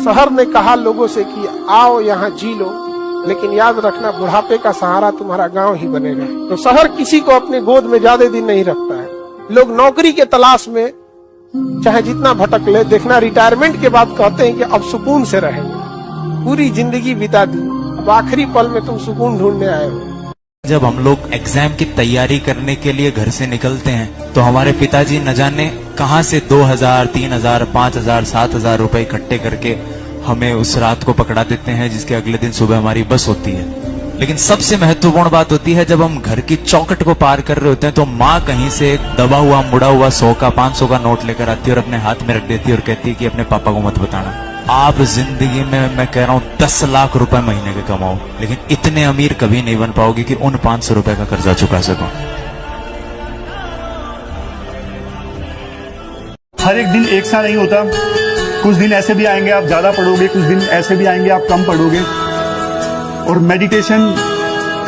शहर ने कहा लोगों से कि आओ यहाँ जी लो, लेकिन याद रखना बुढ़ापे का सहारा तुम्हारा गांव ही बनेगा। तो शहर किसी को अपने गोद में ज्यादा दिन नहीं रखता है। लोग नौकरी के तलाश में चाहे जितना भटक ले, देखना रिटायरमेंट के बाद कहते हैं कि अब सुकून से रहेंगे। पूरी जिंदगी बिता दी, अब आखिरी पल में तुम सुकून ढूंढने आए हो। जब हम लोग एग्जाम की तैयारी करने के लिए घर से निकलते हैं तो हमारे पिताजी न जाने कहां से 2000, 3000, 5000, 7000 रुपए इकट्ठे करके हमें उस रात को पकड़ा देते हैं, जिसके अगले दिन सुबह हमारी बस होती है। लेकिन सबसे महत्वपूर्ण बात होती है जब हम घर की चौखट को पार कर रहे होते हैं तो माँ कहीं से एक दबा हुआ मुड़ा हुआ 100 का 500 का नोट लेकर आती है और अपने हाथ में रख देती है और कहती है कि अपने पापा को मत बताना। आप जिंदगी में, मैं कह रहा हूँ, 10 लाख रुपए महीने के कमाओ, लेकिन इतने अमीर कभी नहीं बन पाओगे कि उन 500 रुपए का कर्जा चुका सको। हर एक दिन एक सा नहीं होता। कुछ दिन ऐसे भी आएंगे आप ज्यादा पढ़ोगे, कुछ दिन ऐसे भी आएंगे आप कम पढ़ोगे। और मेडिटेशन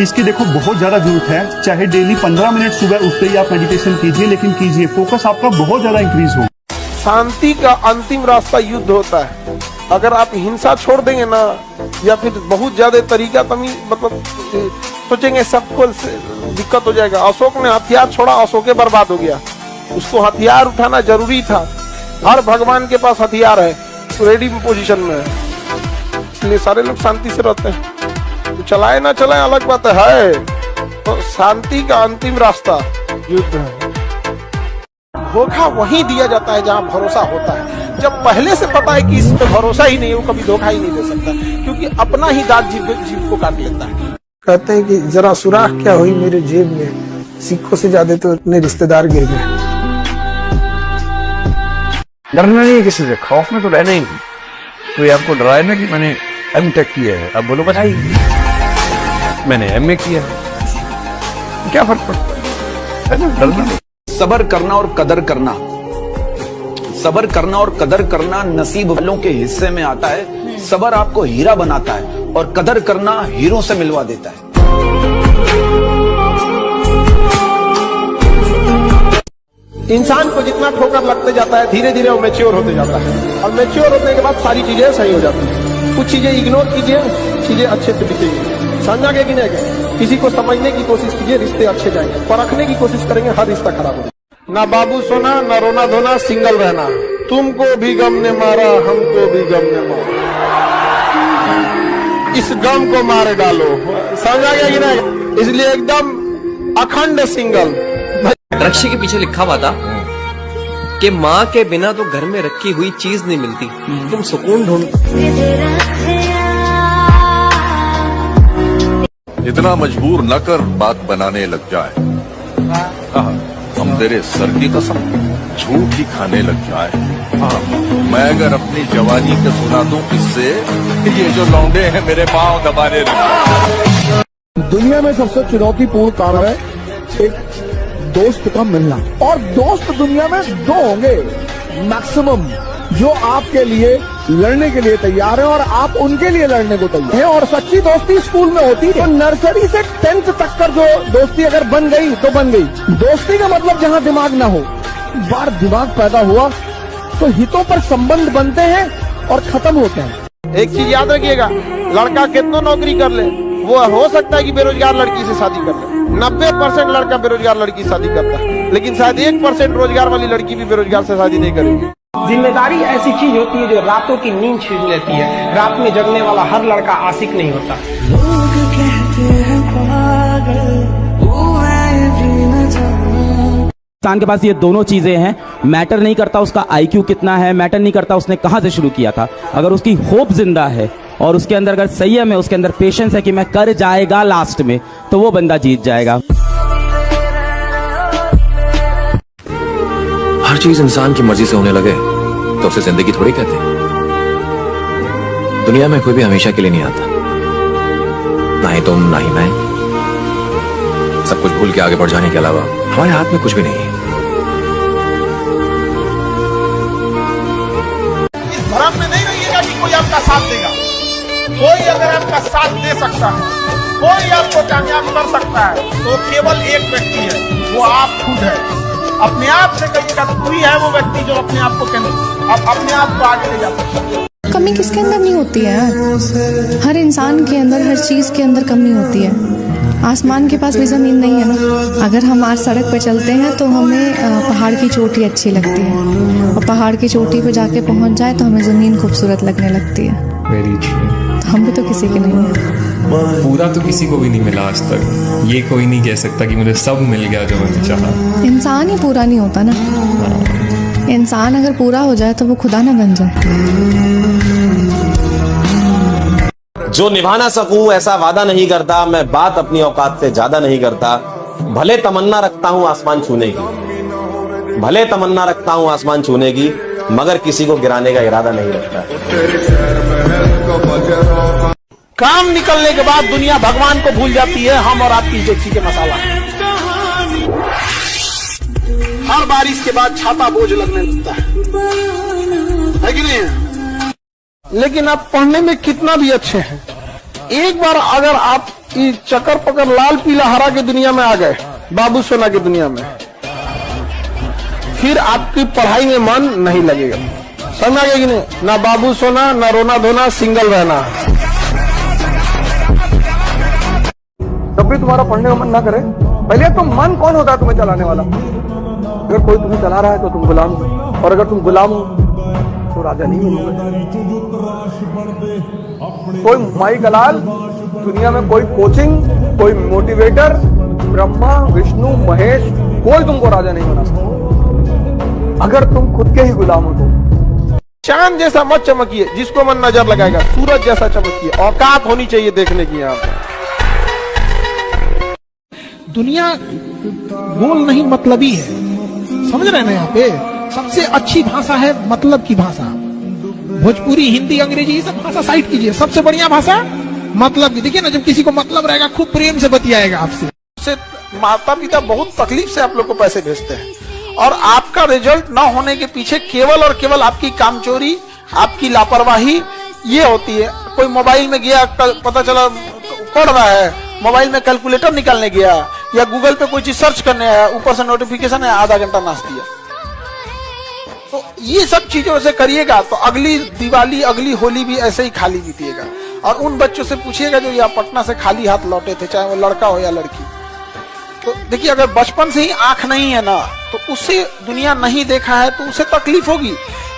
इसकी देखो बहुत ज्यादा जरूरत है। चाहे डेली 15 मिनट सुबह उठते ही आप मेडिटेशन कीजिए, लेकिन कीजिए, फोकस आपका बहुत ज्यादा इंक्रीज हो। शांति का अंतिम रास्ता युद्ध होता है। अगर आप हिंसा छोड़ देंगे ना, या फिर बहुत ज्यादा तरीका मतलब सोचेंगे सबको दिक्कत हो जाएगा। अशोक ने हथियार छोड़ा, अशोक बर्बाद हो गया। उसको हथियार उठाना जरूरी था। हर भगवान के पास हथियार है, रेडी पोजीशन में है, इसलिए सारे लोग शांति से रहते हैं। तो चलाए ना चलाए अलग बात है, तो शांति का अंतिम रास्ता युद्ध है। धोखा वहीं दिया जाता है जहां भरोसा होता है। जब पहले से पता है कि इस पे भरोसा ही नहीं है, वो कभी धोखा ही नहीं दे सकता, क्योंकि अपना ही दांत जीव को काट लेता है। कहते हैं कि जरा सुराख क्या हुई मेरे जेब में, सिक्कों से ज्यादा तो अपने रिश्तेदार गिर गए। डरना नहीं है किसी से, खौफ में तो रहना ही नहीं। तो ये आपको डराए ना कि मैंने एमटेक किया है, अब बोलो बताइए मैंने एमए किया है, क्या फर्क पड़ता है ना? डरना नहीं। सबर करना और कदर करना, सबर करना और कदर करना नसीब वालों के हिस्से में आता है। सबर आपको हीरा बनाता है और कदर करना हीरों से मिलवा देता है। इंसान को जितना ठोकर लगते जाता है, धीरे धीरे वो मैच्योर होते जाता है, और मैच्योर होने के बाद सारी चीजें सही हो जाती है। कुछ चीजें इग्नोर कीजिए, चीजें अच्छे से दिखेंगी। समझा के कि नहीं, किसी को समझने की कोशिश कीजिए, रिश्ते अच्छे जाएंगे। परखने की कोशिश करेंगे, हर रिश्ता खराब हो जाएगा। ना बाबू सोना, ना रोना धोना, सिंगल रहना। तुमको भी गम ने मारा, हमको भी गम ने मारा, इस गम को मार डालो। समझा गया कि नहीं? इसलिए एकदम अखंड सिंगल। रक्षी के पीछे लिखा हुआ था कि माँ के बिना तो घर में रखी हुई चीज नहीं मिलती, तुम सुकून ढूंढ। इतना मजबूर न कर बात बनाने लग जाए। हम तेरे सर की कसम झूठ ही खाने लग जाए। मैं अगर अपनी जवानी के सुना दूं किससे, ये जो लौंडे हैं मेरे पांव दबाने लग जाए। दुनिया में सबसे चुनौतीपूर्ण काम है एक दोस्त का मिलना, और दोस्त दुनिया में 2 होंगे मैक्सिमम, जो आपके लिए लड़ने के लिए तैयार है और आप उनके लिए लड़ने को तैयार हैं। और सच्ची दोस्ती स्कूल में होती है। तो नर्सरी से 10th तक कर जो दोस्ती अगर बन गई तो बन गई। दोस्ती का मतलब जहां दिमाग ना हो। बार दिमाग पैदा हुआ तो हितों पर संबंध बनते हैं और खत्म होते हैं। एक चीज याद रखिएगा, लड़का कितना नौकरी कर ले, वो हो सकता है कि बेरोजगार लड़की से शादी कर ले। 90% लड़का बेरोजगार लड़की से शादी करता है, लेकिन शायद 1% रोजगार वाली लड़की भी बेरोजगार से शादी नहीं करेगी। जिम्मेदारी ऐसी चीज होती है जो रातों की नींद छीन लेती है। रात में जगने वाला हर लड़का आशिक नहीं होता। लोग कहते हैं पागल, इंसान के पास ये दोनों चीजें हैं। मैटर नहीं करता उसका आईक्यू कितना है, मैटर नहीं करता उसने कहां से शुरू किया था। अगर उसकी होप जिंदा है और उसके अंदर अगर संयम है, उसके अंदर पेशेंस है कि मैं कर जाएगा लास्ट में, तो वो बंदा जीत जाएगा। हर चीज इंसान की मर्जी से होने लगे तो उसे जिंदगी थोड़ी कहते हैं। दुनिया में कोई भी हमेशा के लिए नहीं आता, ना ही तुम ना ही मैं। सब कुछ भूल के आगे बढ़ जाने के अलावा हमारे हाथ में कुछ भी नहीं है। इस भ्रम में नहीं रहिएगा कि कोई आपका साथ देगा। कोई अगर आपका साथ दे सकता है, कोई आपको कामयाब कर सकता है, तो केवल एक व्यक्ति है, वो आप खुद है। अपने आप से कहिएगा, तू ही है वो व्यक्ति जो अपने आप को अपने आप को आगे ले जा सकता है। कमी किसके अंदर नहीं होती है यार? हर इंसान के अंदर, हर चीज़ के अंदर कमी होती है। आसमान के पास भी ज़मीन नहीं है ना। अगर हम आज सड़क पर चलते हैं तो हमें पहाड़ की चोटी अच्छी लगती है, और पहाड़ की चोटी पर जाके पहुंच जाए तो हमें ज़मीन खूबसूरत लगने लगती है। Very true. तो हम भी तो किसी के नहीं हैं। पूरा तो किसी को भी नहीं मिला आज तक। ये कोई नहीं कह सकता कि मुझे सब मिल गया जो मैंने चाहा। इंसान ही पूरा नहीं होता ना। इंसान अगर पूरा हो जाए तो वो खुदा ना बन जाए। जो निभा ना सकूं ऐसा वादा नहीं करता, मैं बात अपनी औकात से ज्यादा नहीं करता। भले तमन्ना रखता हूं आसमान छूने की, भले तमन्ना रखता हूं आसमान छूने की, मगर किसी को गिराने का इरादा नहीं रखता। काम निकलने के बाद दुनिया भगवान को भूल जाती है, हम और आपकी डेक्ची के मसाला। हर बारिश के बाद छाता बोझ लगने लगता है कि नहीं? लेकिन आप पढ़ने में कितना भी अच्छे हैं, एक बार अगर आप इस चक्कर पकड़ लाल पीला हरा की दुनिया में आ गए, बाबू सोना की दुनिया में, फिर आपकी पढ़ाई में मन नहीं लगेगा। समझ आ गया कि नहीं? ना बाबू सोना, ना रोना धोना, सिंगल रहना। जब भी तुम्हारा पढ़ने का मन ना करे, पहले तो मन कौन होता है तुम्हें चलाने वाला? अगर कोई तुम्हें चला रहा है तो तुम गुलाम हो, और अगर तुम गुलाम हो तो राजा नहीं बनोगे। कोई माई कलाल दुनिया में, कोई कोचिंग, कोई मोटिवेटर, ब्रह्मा विष्णु महेश, कोई तुमको राजा नहीं बना सकता अगर तुम खुद के ही गुलाम हो। तो चांद जैसा मत चमकिए, जिसको मन नजर लगाएगा। सूरज जैसा चमकिए, औकात होनी चाहिए देखने की। यहाँ पर दुनिया गोल नहीं मतलबी है, समझ रहे हैं ना? यहाँ पे सबसे अच्छी भाषा है मतलब की भाषा। भोजपुरी, हिंदी, अंग्रेजी, ये सब भाषा साइड कीजिए, सबसे बढ़िया भाषा मतलब की। देखिए ना, जब किसी को मतलब रहेगा खूब प्रेम से बतियाएगा आपसे। माता पिता बहुत तकलीफ से आप लोग को पैसे भेजते हैं, और आपका रिजल्ट ना होने के पीछे केवल और केवल आपकी कामचोरी, आपकी लापरवाही ये होती है। कोई मोबाइल में गया, पता चला पढ़ रहा है, मोबाइल में कैलकुलेटर निकालने गया या गूगल पे कोई चीज सर्च करने आया, ऊपर से नोटिफिकेशन है, आधा घंटा नाच दिया। तो ये सब चीजों से करिएगा तो अगली दिवाली, अगली होली भी ऐसे ही खाली बीतिएगा। और उन बच्चों से पूछिएगा जो यहाँ पटना से खाली हाथ लौटे थे, चाहे वो लड़का हो या लड़की। तो देखिए, अगर बचपन से ही आंख नहीं है ना, तो उसे दुनिया नहीं देखा है तो उसे तकलीफ होगी।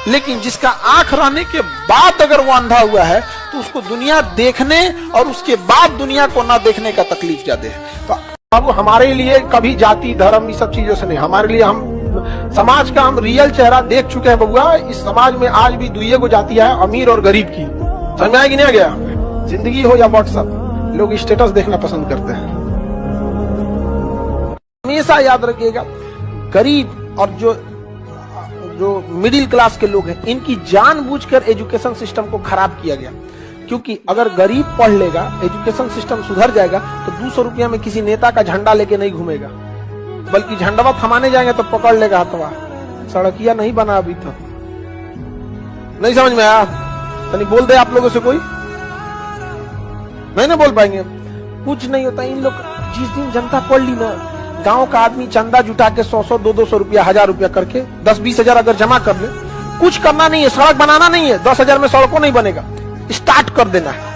लेकिन जिसका आंख रहने के बाद अगर वो अंधा हुआ है तो उसको दुनिया देखने और उसके बाद दुनिया को ना देखने का तकलीफ ज्यादा है। तो अब हमारे लिए कभी जाति धर्म ये सब चीजों से नहीं, हमारे लिए हम समाज का हम रियल चेहरा देख चुके हैं बबुआ। इस समाज में आज भी दुइये को जाति है, अमीर और गरीब की। समझ में आया कि नहीं आ गया? जिंदगी हो या व्हाट्सएप, लोग स्टेटस देखना पसंद करते हैं। हमेशा याद रखिएगा, गरीब और जो मिडिल क्लास के लोग हैं, इनकी जानबूझकर एजुकेशन सिस्टम को खराब किया गया। क्योंकि अगर गरीब पढ़ लेगा, एजुकेशन सिस्टम सुधर जाएगा, तो 200 रुपया में किसी नेता का झंडा लेके नहीं घूमेगा, बल्कि झंडवा थमाने जाएंगे तो पकड़ लेगा हथवा। सड़किया नहीं बना अभी तक। नहीं समझ में आया? यानी बोल दे आप लोगों से कोई नहीं ना बोल पाएंगे। कुछ नहीं होता। इन लोग जिस दिन जनता पढ़ ली ना, गांव का आदमी चंदा जुटा के 100-100, 200 रुपया, 1000 रुपया करके 10-20 हजार अगर जमा कर ले, कुछ करना नहीं है, सड़क बनाना नहीं है। 10,000 में सड़कों नहीं बनेगा, स्टार्ट कर देना है,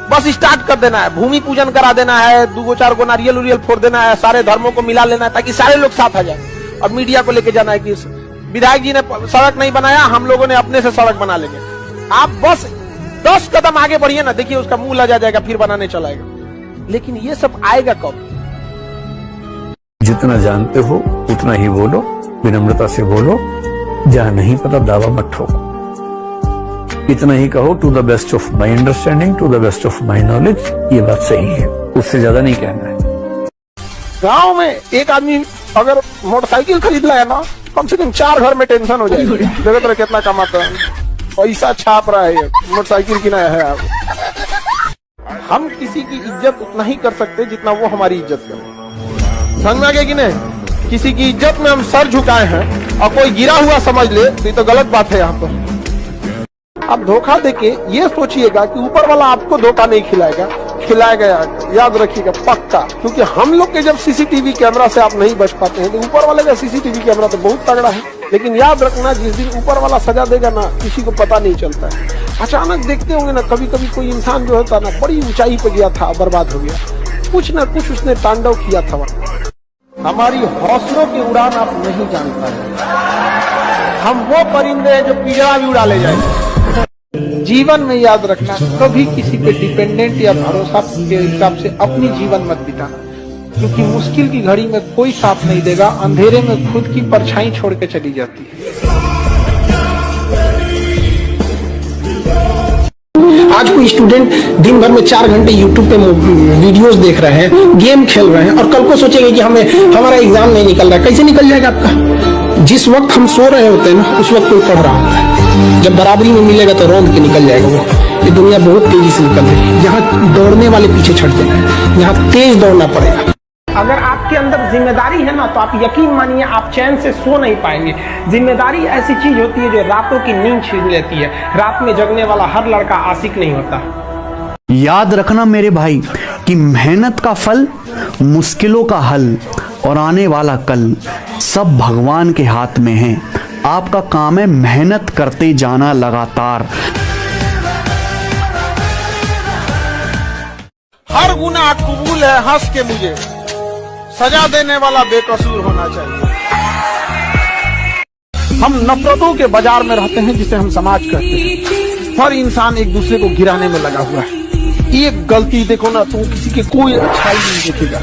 बस स्टार्ट कर देना है। भूमि पूजन करा देना है, 2-4 नारियल उरियल फोड़ देना है, सारे धर्मों को मिला लेना है ताकि सारे लोग साथ आ जाए। अब मीडिया को लेके जाना है कि विधायक जी ने सड़क नहीं बनाया, हम लोगों ने अपने से सड़क बना लेंगे। आप बस 10 कदम आगे बढ़िए ना, देखिए उसका मुंह लगा जाएगा, फिर बनाने चलाएगा। लेकिन ये सब आएगा कब? जितना जानते हो उतना ही बोलो, विनम्रता से बोलो, जहां नहीं पता दावा मत ठोको। इतना ही कहो, to the best of my understanding, to the best of my knowledge. ये बात सही है, उससे ज्यादा नहीं कहना है। गांव में एक आदमी अगर मोटरसाइकिल खरीद लाया ना, कम से कम 4 घर में टेंशन हो जाएगी। देखो तो कितना कमाता है, पैसा छाप रहा है, मोटरसाइकिल किनाया है। आप हम किसी की इज्जत उतना ही कर सकते जितना वो हमारी इज्जत करे। समझ में आ गया कि नहीं? किसी की इज्जत में हम सर झुकाए हैं और कोई गिरा हुआ समझ ले तो ये तो गलत बात है। यहाँ पर आप धोखा देके ये सोचिएगा कि ऊपर वाला आपको धोखा नहीं खिलाएगा, खिलाएगा। याद रखिएगा पक्का, क्योंकि हम लोग के जब सीसीटीवी कैमरा से आप नहीं बच पाते हैं, तो ऊपर वाले का सीसीटीवी कैमरा तो बहुत तगड़ा है। लेकिन याद रखना, जिस दिन ऊपर वाला सजा देगा ना, किसी को पता नहीं चलता है। अचानक देखते होंगे ना, कभी कभी कोई इंसान जो होता ना बड़ी ऊंचाई पे गया था, बर्बाद हो गया, कुछ ना कुछ उसने तांडव किया था वहां। हमारी हौसलों की उड़ान आप नहीं जान पाए। हम वो परिंदे हैं जो पिंजरा भी उड़ा ले जाएंगे। जीवन में याद रखना, कभी किसी पे डिपेंडेंट या भरोसा के हिसाब से अपनी जीवन मत बिताना, क्योंकि मुश्किल की घड़ी में कोई साथ नहीं देगा, अंधेरे में खुद की परछाई छोड़ के चली जाती है। आज कोई स्टूडेंट दिन भर में 4 घंटे YouTube पे वीडियोस देख रहे हैं, गेम खेल रहे हैं, और कल को सोचेंगे कि हमारा एग्जाम नहीं निकल रहा है। कैसे निकल जाएगा आपका? जिस वक्त हम सो रहे होते हैं ना, उस वक्त कोई पढ़ रहा होता है। जब बराबरी में मिलेगा तो रौंद के निकल जाएगा वो। ये दुनिया बहुत तेजी से निकल रही है। यहाँ दौड़ने वाले पीछे छट जाएंगे, यहाँ तेज दौड़ना पड़ेगा। अगर आपके अंदर जिम्मेदारी है ना, तो आप यकीन मानिए आप चैन से सो नहीं पाएंगे। जिम्मेदारी ऐसी चीज होती है जो रातों की नींद छीन लेती है। रात में जगने वाला हर लड़का आशिक नहीं होता। याद रखना मेरे भाई कि मेहनत का फल, मुश्किलों का हल और आने वाला कल सब भगवान के हाथ में है। आपका काम है मेहनत करते जाना लगातार। हर गुनाह कबूल है हंस के मुझे, सजा देने वाला बेकसूर होना चाहिए। हम नफरतों के बाजार में रहते हैं जिसे हम समाज कहते हैं। हर इंसान एक दूसरे को गिराने में लगा हुआ है। एक गलती देखो ना तो किसी के कोई अच्छाई नहीं देखेगा,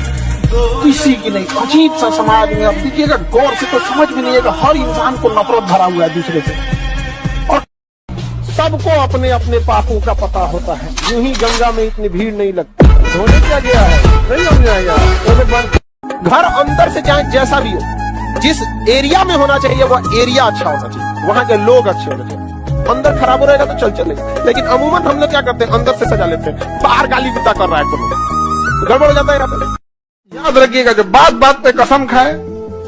किसी की नहीं। अजीब सा समाज में आप देखिएगा गौर से तो समझ में नहीं आएगा, हर इंसान को नफरत भरा हुआ है दूसरे से, और सबको अपने अपने पापों का पता होता है। यूं ही गंगा में इतनी भीड़ नहीं लगती। धोने क्या गया है नहीं समझ आएगा। घर अंदर से चाहे जैसा भी हो, जिस एरिया में होना चाहिए वह एरिया अच्छा होना चाहिए, वहां के लोग अच्छे होने चाहिए। अंदर खराब हो रहेगा तो चल चलेगा, लेकिन अमूमन हम लोग क्या करते हैं, अंदर से सजा लेते हैं। बाहर गाली गुस्सा कर रहा है तो गड़बड़ हो जाता है। यहाँ पे याद रखिएगा, जो बात बात पे कसम खाए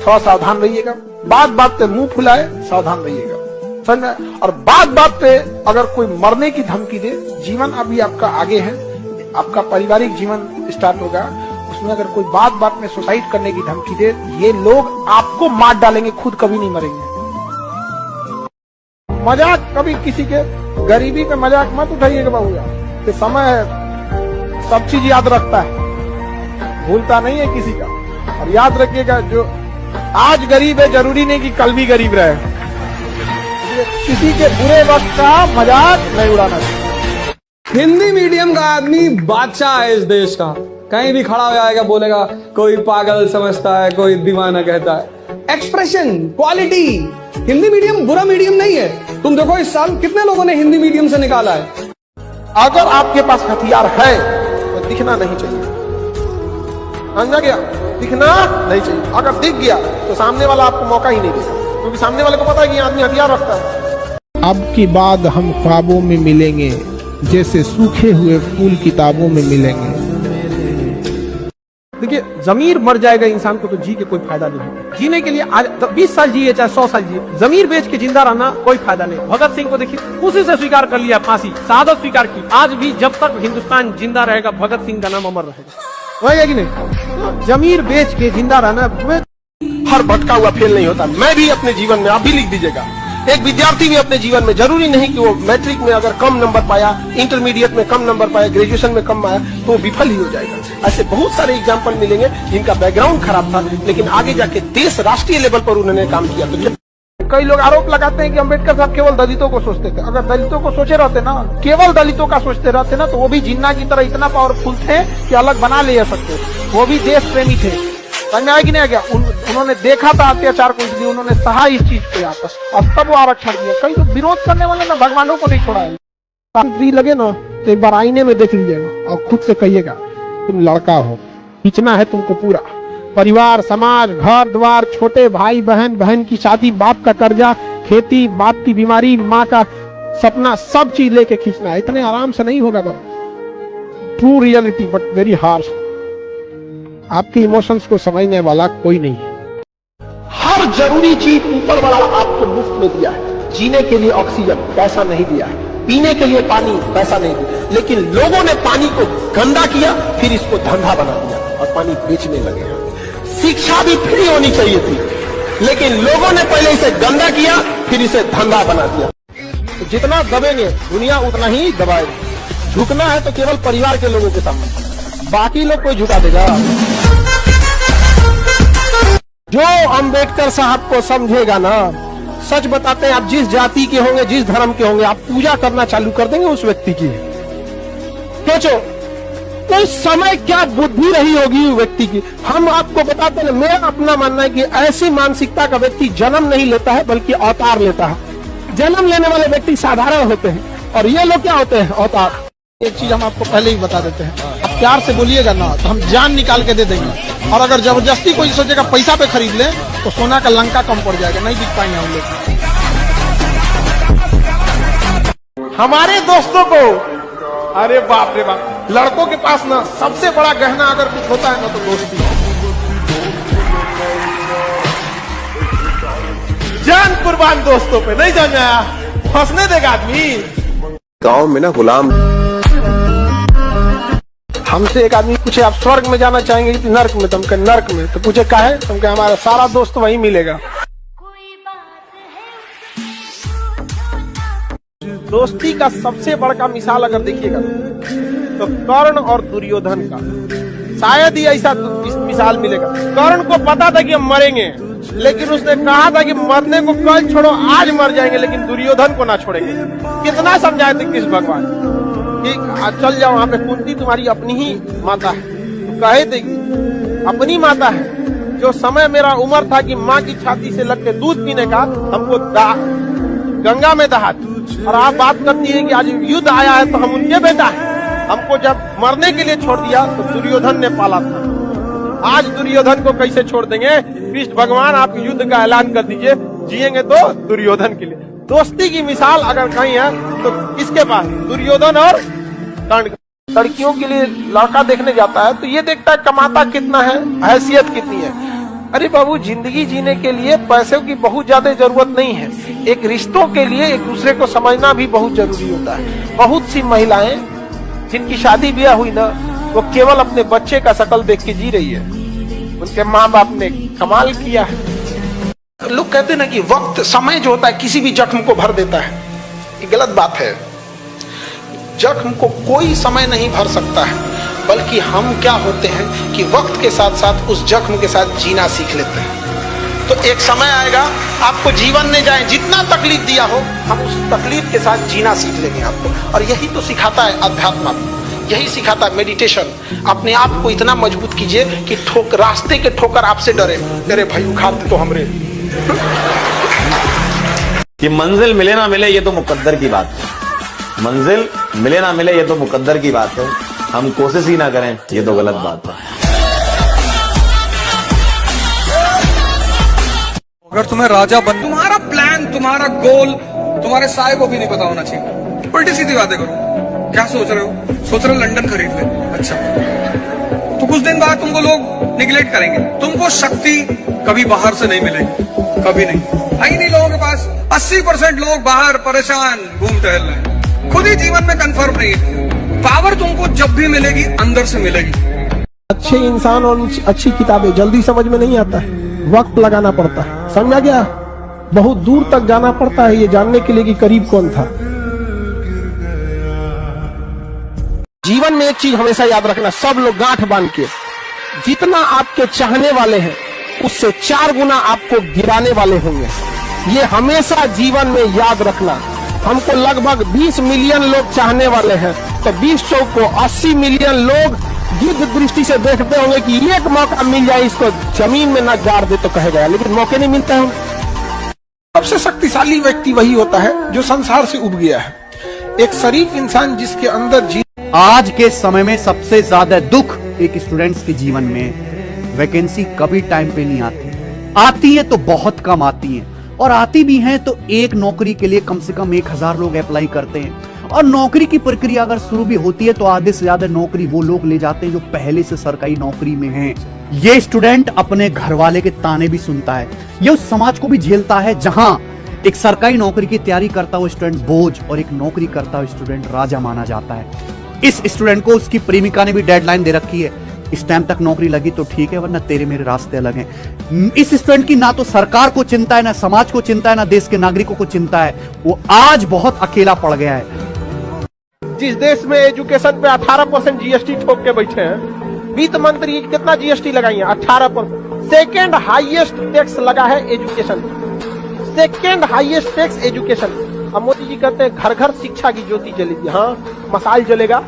थोड़ा सावधान रहिएगा, बात बात पे मुंह फुलाए सावधान रहिएगा, समझ में। और बात बात पे अगर कोई मरने की धमकी दे, जीवन अभी आपका आगे है, आपका पारिवारिक जीवन स्टार्ट होगा, उसमें अगर कोई बात बात में सुसाइड करने की धमकी दे, ये लोग आपको मार डालेंगे, खुद कभी नहीं मरेंगे। मजाक कभी किसी के गरीबी पे मजाक मत उठाइएगा बाबूया, कि समय है, सब चीज याद रखता है, भूलता नहीं है किसी का। और याद रखिएगा, जो आज गरीब है जरूरी नहीं कि कल भी गरीब रहे। किसी के बुरे वक्त का मजाक नहीं उड़ाना चाहिए। हिंदी मीडियम का आदमी बादशाह है इस देश का। कहीं भी खड़ा हो जाएगा, बोलेगा कोई पागल समझता है, कोई दीवाना कहता है। एक्सप्रेशन, क्वालिटी, हिंदी मीडियम बुरा मीडियम नहीं है। तुम देखो इस साल कितने लोगों ने हिंदी मीडियम से निकाला है। अगर आपके पास हथियार है तो दिखना नहीं चाहिए, समझा गया? दिखना नहीं चाहिए। अगर दिख गया तो सामने वाला आपको मौका ही नहीं देगा, क्योंकि सामने वाले को पता है कि आदमी हथियार रखता है। अब की बाद हम ख्वाबों में मिलेंगे, जैसे सूखे हुए फूल किताबों में मिलेंगे। देखिए, जमीर मर जाएगा इंसान को तो जी के कोई फायदा नहीं है। जीने के लिए आज 20 साल जिए चाहे 100 साल जिए, जमीर बेच के जिंदा रहना कोई फायदा नहीं। भगत सिंह को देखिए, उसी से स्वीकार कर लिया, फांसी शहादत स्वीकार की। आज भी जब तक हिंदुस्तान जिंदा रहेगा भगत सिंह का नाम अमर रहेगा, वही है कि नहीं? जमीर बेच के जिंदा रहना। हर भटका हुआ फेल नहीं होता। मैं भी अपने जीवन में, आप भी लिख दीजिएगा, एक विद्यार्थी भी अपने जीवन में, जरूरी नहीं कि वो मैट्रिक में अगर कम नंबर पाया, इंटरमीडिएट में कम नंबर पाया, ग्रेजुएशन में कम आया तो वो विफल ही हो जाएगा। ऐसे बहुत सारे एग्जाम्पल मिलेंगे जिनका बैकग्राउंड खराब था, लेकिन आगे जाके देश राष्ट्रीय लेवल पर उन्होंने काम किया। तो कई लोग आरोप लगाते हैं कि अम्बेडकर साहब केवल दलितों को सोचते थे। अगर दलितों को सोचे रहते ना, केवल दलितों का सोचते रहते ना, तो वो भी जिन्ना की तरह इतना पावरफुल थे कि अलग बना ले सकते। वो भी देश प्रेमी थे, समझ में आया कि नहीं आ गया? उन्होंने देखा था अत्याचार को, इसलिए उन्होंने सहा इस चीज पे आता, और तब वो आरक्षण दिया। कई लोग विरोध करने वाले ना भगवानों को नहीं छोड़ा है। फ्री लगे ना तो एक बार आईने में देख लीजिएगा और खुद से कहिएगा तुम लड़का हो, खींचना है तुमको पूरा। परिवार, समाज, घर द्वार, छोटे भाई बहन, बहन की शादी, बाप का कर्जा, खेती, बाप की बीमारी, माँ का सपना, सब चीज लेके खींचना है। इतने आराम से नहीं होगा। True reality but very harsh. आपके इमोशंस को समझने वाला कोई नहीं है। हर जरूरी चीज ऊपर वाला आपको मुफ्त में दिया है। जीने के लिए ऑक्सीजन पैसा नहीं दिया है, पीने के लिए पानी पैसा नहीं दिया, लेकिन लोगों ने पानी को गंदा किया, फिर इसको धंधा बना दिया और पानी बेचने लगे। शिक्षा भी फ्री होनी चाहिए थी, लेकिन लोगों ने पहले इसे गंदा किया, फिर इसे धंधा बना दिया। तो जितना दबेंगे दुनिया उतना ही दबाएगी। झुकना है तो केवल परिवार के लोगों के सामने, बाकी लोग कोई झुका देगा? जो अम्बेडकर साहब को समझेगा ना, सच बताते हैं, आप जिस जाति के होंगे, जिस धर्म के होंगे, आप पूजा करना चालू कर देंगे उस व्यक्ति की। सोचो तो समय क्या बुद्धि रही होगी व्यक्ति की। हम आपको बताते हैं, मेरा अपना मानना है कि ऐसी मानसिकता का व्यक्ति जन्म नहीं लेता है बल्कि अवतार लेता है। जन्म लेने वाले व्यक्ति साधारण होते हैं और ये लोग क्या होते हैं? अवतार। एक चीज हम आपको पहले ही बता देते हैं, आप प्यार से बोलिएगा ना तो हम जान निकाल के दे देंगे, और अगर जबरदस्ती कोई सोचेगा पैसा पे खरीद ले तो सोना का लंका कम पड़ जाएगा, नहीं दिख पाएंगे हम लोग। हमारे दोस्तों को, अरे बाप रे बाप, लड़कों के पास ना सबसे बड़ा गहना अगर कुछ होता है ना तो दोस्ती। जान कुर्बान दोस्तों पे, नहीं जान आया फंसने देगा आदमी। गांव में ना गुलाम, हमसे एक आदमी पूछे आप स्वर्ग में जाना चाहेंगे कि नर्क में? तुमके नर्क में। तो पूछे काहे? तुमके हमारा सारा दोस्त वहीं मिलेगा। दोस्ती का सबसे बड़ा मिसाल अगर देखिएगा तो कर्ण और दुर्योधन का, शायद ही ऐसा मिसाल मिलेगा। कर्ण को पता था कि हम मरेंगे, लेकिन उसने कहा था कि मरने को कल छोड़ो, आज मर जाएंगे, लेकिन दुर्योधन को ना छोड़ेंगे। कितना समझाए थे कृष्ण भगवान कि चल जाओ, वहां पे कुंती तुम्हारी अपनी ही माता है। तो कहे थे अपनी माता है, जो समय मेरा उम्र था कि माँ की छाती से लग के दूध पीने का, हमको गंगा में दहा। और आप बात करती है कि आज युद्ध आया है तो हम उनके बेटा है। हमको जब मरने के लिए छोड़ दिया तो दुर्योधन ने पाला था। आज दुर्योधन को कैसे छोड़ देंगे? कृष्ण भगवान आप युद्ध का ऐलान कर दीजिए, जिएंगे तो दुर्योधन के लिए। दोस्ती की मिसाल अगर कहीं है तो किसके पास? दुर्योधन और कर्ण। लड़कियों के लिए लड़का देखने जाता है तो ये देखता है कमाता कितना है, हैसियत कितनी है। अरे बाबू, जिंदगी जीने के लिए पैसों की बहुत ज्यादा जरूरत नहीं है, एक रिश्तों के लिए एक दूसरे को समझना भी बहुत जरूरी होता है। बहुत सी महिलाएं जिनकी शादी ब्याह हुई ना, वो केवल अपने बच्चे का शकल देख के जी रही है। उनके माँ बाप ने कमाल किया है। लोग कहते हैं ना कि वक्त, समय जो होता है किसी भी जख्म को भर देता है। ये गलत बात है। जख्म को कोई समय नहीं भर सकता है, बल्कि हम क्या होते हैं कि वक्त के साथ साथ उस जख्म के साथ जीना सीख लेते हैं। तो एक समय आएगा, आपको जीवन ने जाए जितना तकलीफ दिया हो, हम उस तकलीफ के साथ जीना सीख लेंगे आपको। और यही तो सिखाता है अध्यात्म, यही सिखाता है मेडिटेशन। अपने आप को इतना मजबूत कीजिए कि रास्ते के ठोकर आपसे डरे, तेरे भाई उखाड़ दे तो हमरे। कि मंजिल मिले ना मिले ये तो मुकद्दर की बात है, मंजिल मिले ना मिले ये तो मुकद्दर की बात है, हम कोशिश ही ना करें ये तो गलत बात है। अगर तुम्हें राजा बन, तुम्हारा प्लान, तुम्हारा गोल, तुम्हारे साय को भी नहीं पता होना चाहिए। उल्टी सीधी बातें करो। क्या सोच रहे हो? सोच रहे हो लंदन खरीद ले, अच्छा, तो कुछ दिन बाद तुमको लोग निगलेक्ट करेंगे। तुमको शक्ति कभी बाहर से नहीं मिलेगी, कभी नहीं। आई नहीं लोगों के पास 80% लोग बाहर परेशान घूम टहल रहे हैं, खुद ही जीवन में कंफर्म नहीं है। पावर तुमको जब भी मिलेगी अंदर से मिलेगी। अच्छे इंसान और अच्छी किताबें जल्दी समझ में नहीं आता है, वक्त लगाना पड़ता है। समझा गया? बहुत दूर तक जाना पड़ता है ये जानने के लिए कि करीब कौन था। जीवन में एक चीज हमेशा याद रखना, सब लोग गांठ बांध के, जितना आपके चाहने वाले हैं उससे 4 गुना आपको गिराने वाले होंगे। ये हमेशा जीवन में याद रखना। हमको लगभग 20 मिलियन लोग चाहने वाले हैं, तो 20 चौक को 80 मिलियन लोग गिद्ध दृष्टि से देखते होंगे कि एक मौका मिल जाए इसको जमीन में न गाड़ दे तो कहेगा, लेकिन मौके नहीं मिलता है। सबसे शक्तिशाली व्यक्ति वही होता है जो संसार से उब गया है। एक शरीफ इंसान जिसके अंदर आज के समय में सबसे ज्यादा दुख एक स्टूडेंट्स के जीवन में, वैकेंसी कभी टाइम पे नहीं आती है तो बहुत कम आती है, और आती भी हैं तो एक नौकरी के लिए कम से कम 1000 लोग अप्लाई करते हैं। और नौकरी की प्रक्रिया अगर शुरू भी होती है तो आधे से ज्यादा नौकरी वो लोग ले जाते हैं जो पहले से सरकारी नौकरी में हैं। ये स्टूडेंट अपने घर वाले के ताने भी सुनता है, ये उस समाज को भी झेलता है जहां एक सरकारी नौकरी की तैयारी करता हुआ स्टूडेंट बोझ और एक नौकरी करता हुआ स्टूडेंट राजा माना जाता है। इस स्टूडेंट को उसकी प्रेमिका ने भी डेडलाइन दे रखी है इस टाइम तक नौकरी लगी तो ठीक है, वरना तेरे मेरे रास्ते अलग हैं। इस स्टूडेंट की ना तो सरकार को चिंता है, ना समाज को चिंता है, ना देश के नागरिकों को चिंता है। वो आज बहुत अकेला पड़ गया है। जिस देश में एजुकेशन पे 18% जीएसटी ठोक के बैठे हैं, वित्त मंत्री कितना जीएसटी लगाई है? 18%। सेकेंड हाईएस्ट टैक्स लगा है education, second highest tax education. अब मोदी जी कहते हैं घर घर शिक्षा की ज्योति जलेगी। हाँ, मसाइल जलेगा।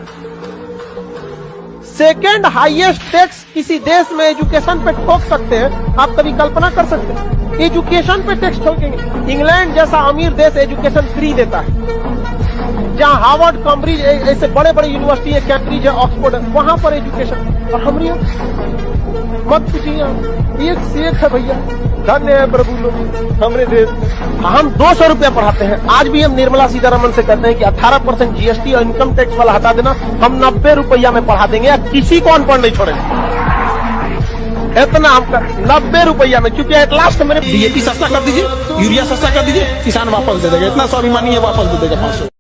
सेकेंड हाईएस्ट टैक्स किसी देश में एजुकेशन पे ठोक सकते हैं? आप कभी कल्पना कर सकते हैं? एजुकेशन पे टैक्स ठोकेंगे। इंग्लैंड जैसा अमीर देश एजुकेशन फ्री देता है, जहां हार्वर्ड, कैम्ब्रिज ऐसे बड़े बड़े यूनिवर्सिटी है, कैम्ब्रिज है, ऑक्सफोर्ड है, वहां पर एजुकेशन। और हमारे मत पूछिए, एक से एक है भैया। धन्य है प्रभु लोग हमारे देश में। हम 200 रुपया पढ़ाते हैं। आज भी हम निर्मला सीतारमण से कहते हैं कि 18% जीएसटी और इनकम टैक्स वाला हटा देना, हम 90 रुपया में पढ़ा देंगे, या किसी को अनपढ़ नहीं छोड़ेंगे। इतना हम 90 रुपया में, क्योंकि एट लास्ट मेरे डीएपी सस्ता कर दीजिए, यूरिया सस्ता कर दीजिए, किसान वापस दे देगा। इतना स्वाभिमानी है, वापस दे देगा 500।